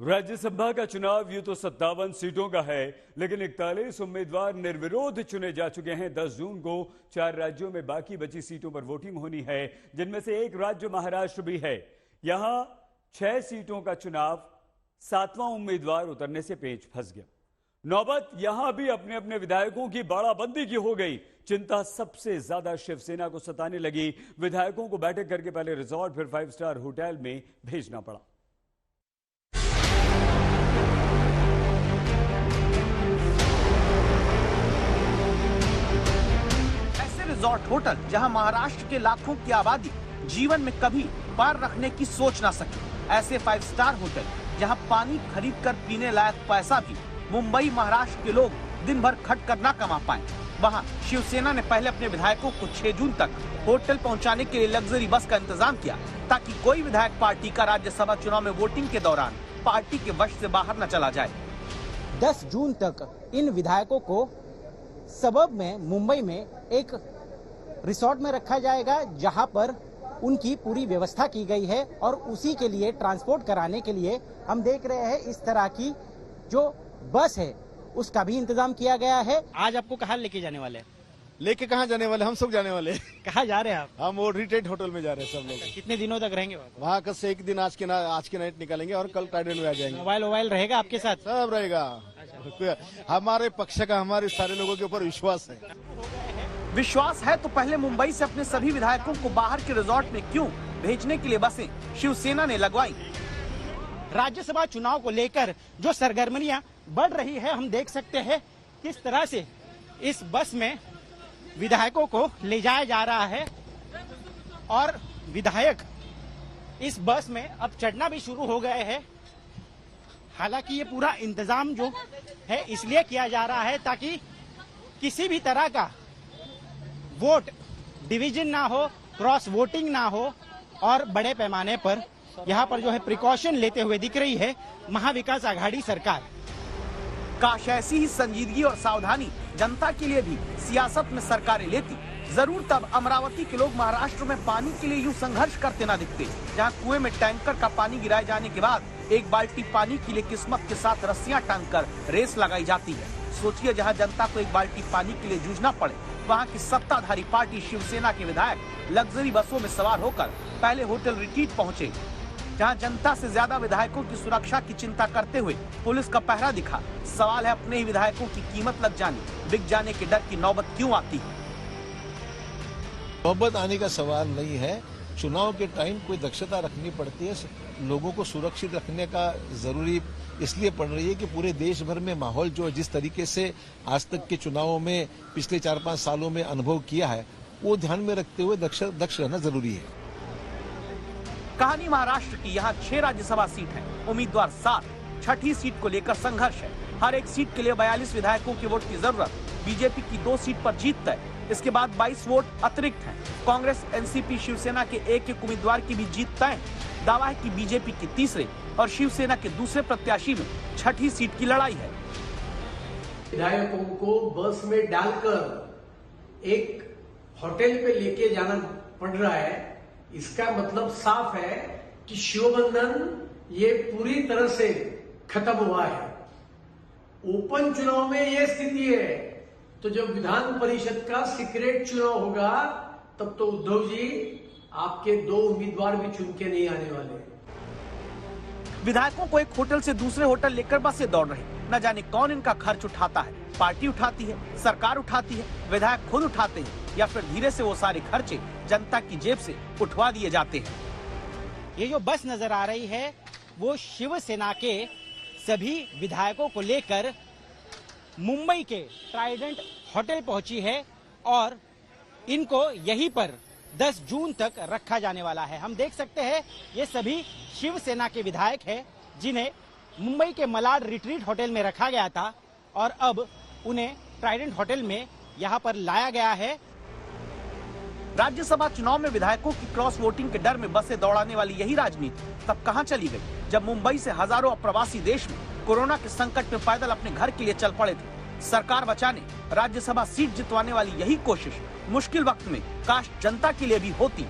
राज्यसभा का चुनाव यूं तो 57 सीटों का है, लेकिन 41 उम्मीदवार निर्विरोध चुने जा चुके हैं। 10 जून को 4 राज्यों में बाकी बची सीटों पर वोटिंग होनी है, जिनमें से एक राज्य महाराष्ट्र भी है। यहां 6 सीटों का चुनाव 7वां उम्मीदवार उतरने से पेच फंस गया। नौबत यहां भी अपने अपने विधायकों की बाड़ाबंदी की हो गई। चिंता सबसे ज्यादा शिवसेना को सताने लगी। विधायकों को बैठक करके पहले रिजॉर्ट फिर 5 स्टार होटल में भेजना पड़ा। रिजॉर्ट होटल जहां महाराष्ट्र के लाखों की आबादी जीवन में कभी पैर रखने की सोच ना सके, ऐसे 5 स्टार होटल जहां पानी खरीद कर पीने लायक पैसा भी मुंबई महाराष्ट्र के लोग दिन भर खट कर ना कमा पाए, वहां शिवसेना ने पहले अपने विधायकों को 6 जून तक होटल पहुंचाने के लिए लग्जरी बस का इंतजाम किया, ताकि कोई विधायक पार्टी का राज्यसभा चुनाव में वोटिंग के दौरान पार्टी के वश से बाहर न चला जाए। 10 जून तक इन विधायकों को सबब में मुंबई में एक रिसोर्ट में रखा जाएगा, जहां पर उनकी पूरी व्यवस्था की गई है और उसी के लिए ट्रांसपोर्ट कराने के लिए हम देख रहे हैं इस तरह की जो बस है उसका भी इंतजाम किया गया है। आज आपको कहाँ लेके जाने वाले हैं? लेके कहाँ जाने वाले, हम सब जाने वाले। कहाँ जा रहे हैं आप? हम वो रिट्रीट होटल में जा रहे हैं सब लोग। कितने दिनों तक रहेंगे वहाँ कल से एक दिन आज के नाइट निकालेंगे और कल ट्राइडेंट में आ जाएंगे। मोबाइल रहेगा आपके साथ? सब रहेगा। हमारे पक्ष का हमारे सारे लोगों के ऊपर विश्वास है। विश्वास है तो पहले मुंबई से अपने सभी विधायकों को बाहर के रिजॉर्ट में क्यों भेजने के लिए बसें शिवसेना ने लगवाई। राज्यसभा चुनाव को लेकर जो सरगर्मियां बढ़ रही है, हम देख सकते हैं किस तरह से इस बस में विधायकों को ले जाया जा रहा है और विधायक इस बस में अब चढ़ना भी शुरू हो गए हैं। हालांकि ये पूरा इंतजाम जो है इसलिए किया जा रहा है ताकि किसी भी तरह का वोट डिवीजन ना हो, क्रॉस वोटिंग ना हो और बड़े पैमाने पर यहाँ पर जो है प्रिकॉशन लेते हुए दिख रही है महाविकास आघाड़ी सरकार। काश ऐसी ही संजीदगी और सावधानी जनता के लिए भी सियासत में सरकारें लेती, जरूर तब अमरावती के लोग महाराष्ट्र में पानी के लिए यूं संघर्ष करते ना दिखते, जहां कुएं में टैंकर का पानी गिराए जाने के बाद एक बाल्टी पानी के लिए किस्मत के साथ रस्सियां टांग कर रेस लगाई जाती है। सोचिए, जहां जनता को एक बाल्टी पानी के लिए जूझना पड़े, वहां की सत्ताधारी पार्टी शिवसेना के विधायक लग्जरी बसों में सवार होकर पहले होटल रिट्रीट पहुंचे, जहां जनता से ज्यादा विधायकों की सुरक्षा की चिंता करते हुए पुलिस का पहरा दिखा। सवाल है, अपने ही विधायकों की कीमत लग जाने, बिक जाने के डर की नौबत क्यों आती है? नौबत आने का सवाल नहीं है। चुनाव के टाइम कोई दक्षता रखनी पड़ती है, लोगों को सुरक्षित रखने का जरूरी इसलिए पड़ रही है कि पूरे देश भर में माहौल जो जिस तरीके से आज तक के चुनावों में पिछले 4-5 सालों में अनुभव किया है, वो ध्यान में रखते हुए दक्ष रहना जरूरी है। कहानी महाराष्ट्र की। यहाँ 6 राज्यसभा सीट है, उम्मीदवार 7। छठी सीट को लेकर संघर्ष है। हर एक सीट के लिए 42 विधायकों की वोट की जरूरत। बीजेपी की 2 सीट पर जीत तय, इसके बाद 22 वोट अतिरिक्त हैं। कांग्रेस, एनसीपी, शिवसेना के एक उम्मीदवार की भी जीत तय। दावा है कि बीजेपी के तीसरे और शिवसेना के दूसरे प्रत्याशी में छठी सीट की लड़ाई है। विधायकों को बस में डालकर एक होटल पे लेके जाना पड़ रहा है। इसका मतलब साफ है कि शिवबंधन ये पूरी तरह से खत्म हुआ है। ओपन चुनाव में ये स्थिति है, तो जब विधान परिषद का सीक्रेट चुनाव होगा तब तो उद्धव जी आपके 2 उम्मीदवार भी चुन के नहीं आने वाले। विधायकों को एक होटल से दूसरे होटल लेकर बसें दौड़ रही, न जाने कौन इनका खर्च उठाता है। पार्टी उठाती है, सरकार उठाती है, विधायक खुद उठाते हैं, या फिर धीरे से वो सारे खर्चे जनता की जेब से उठवा दिए जाते हैं। ये जो बस नजर आ रही है वो शिवसेना के सभी विधायकों को लेकर मुंबई के ट्राइडेंट होटल पहुंची है और इनको यहीं पर 10 जून तक रखा जाने वाला है। हम देख सकते हैं ये सभी शिवसेना के विधायक हैं, जिन्हें मुंबई के मलाड रिट्रीट होटल में रखा गया था और अब उन्हें ट्राइडेंट होटल में यहां पर लाया गया है। राज्यसभा चुनाव में विधायकों की क्रॉस वोटिंग के डर में बसें दौड़ाने वाली यही राजनीति तब कहां चली गई, जब मुंबई से हजारों अप्रवासी देश में कोरोना के संकट में पैदल अपने घर के लिए चल पड़े थे। सरकार बचाने, राज्यसभा सीट जितवाने वाली यही कोशिश मुश्किल वक्त में काश जनता के लिए भी होती।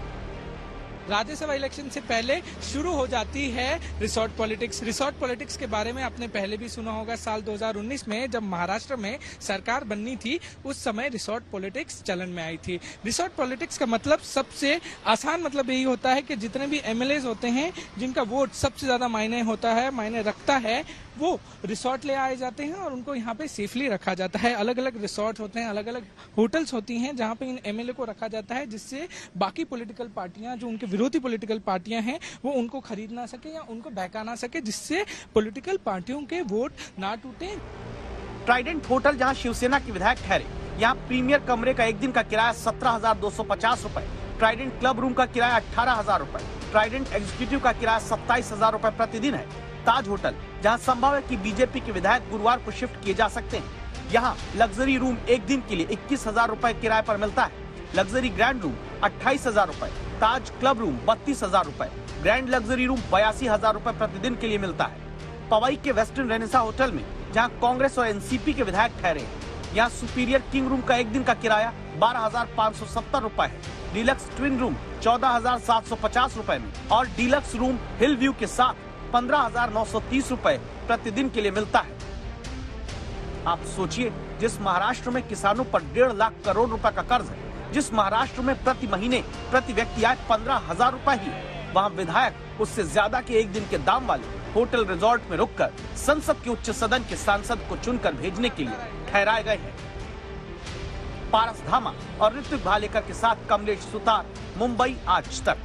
राज्यसभा इलेक्शन से पहले शुरू हो जाती है रिसोर्ट पॉलिटिक्स। रिसोर्ट पॉलिटिक्स के बारे में आपने पहले भी सुना होगा। साल 2019 में जब महाराष्ट्र में सरकार बननी थी, उस समय रिसोर्ट पॉलिटिक्स चलन में आई थी। रिसोर्ट पॉलिटिक्स का मतलब सबसे आसान मतलब यही होता है कि जितने भी एमएलएज होते हैं जिनका वोट सबसे ज्यादा मायने रखता है, वो रिसोर्ट ले आए जाते हैं और उनको यहाँ पे सेफली रखा जाता है। अलग अलग रिसोर्ट होते हैं, अलग अलग होटल्स होती हैं जहाँ पे इन एमएलए को रखा जाता है, जिससे बाकी पॉलिटिकल पार्टियां, जो उनके विरोधी पॉलिटिकल पार्टियां हैं, वो उनको खरीद ना सके या उनको बहका ना सके, जिससे पॉलिटिकल पार्टियों के वोट ना टूटे। ट्राइडेंट होटल जहां शिवसेना के विधायक ठहरे, यहाँ प्रीमियर कमरे का एक दिन का किराया 17,250 रुपए, ट्राइडेंट क्लब रूम का किराया 18,000 रुपए, ट्राइडेंट एग्जीक्यूटिव का किराया 27,000 रुपए प्रतिदिन है। ताज होटल जहां संभव है कि बीजेपी के विधायक गुरुवार को शिफ्ट किए जा सकते हैं, यहाँ लग्जरी रूम एक दिन के लिए 21,000 रुपए किराए पर मिलता है। लग्जरी ग्रैंड रूम 28,000 रुपए, ताज क्लब रूम 32,000 रुपए, ग्रैंड लग्जरी रूम 82,000 रुपए प्रतिदिन के लिए मिलता है। पवई के वेस्टर्न रेनेसा होटल में जहां कांग्रेस और एनसीपी के विधायक ठहरे, यहाँ सुपीरियर किंग रूम का एक दिन का किराया 12,570 रुपए है। डीलक्स ट्विन रूम 14,750 रुपए में और डीलक्स रूम हिल व्यू के साथ 15,930 रुपए प्रतिदिन के लिए मिलता है। आप सोचिए, जिस महाराष्ट्र में किसानों पर 1.5 लाख करोड़ रुपए का कर्ज है, जिस महाराष्ट्र में प्रति महीने प्रति व्यक्ति आय 15,000 रुपए ही, वहाँ विधायक उससे ज्यादा के एक दिन के दाम वाले होटल रिजॉर्ट में रुककर संसद के उच्च सदन के सांसद को चुनकर भेजने के लिए ठहराए गए हैं। पारस धामा और ऋत्विक भालेकर के साथ कमलेश सुतार, मुंबई आज तक।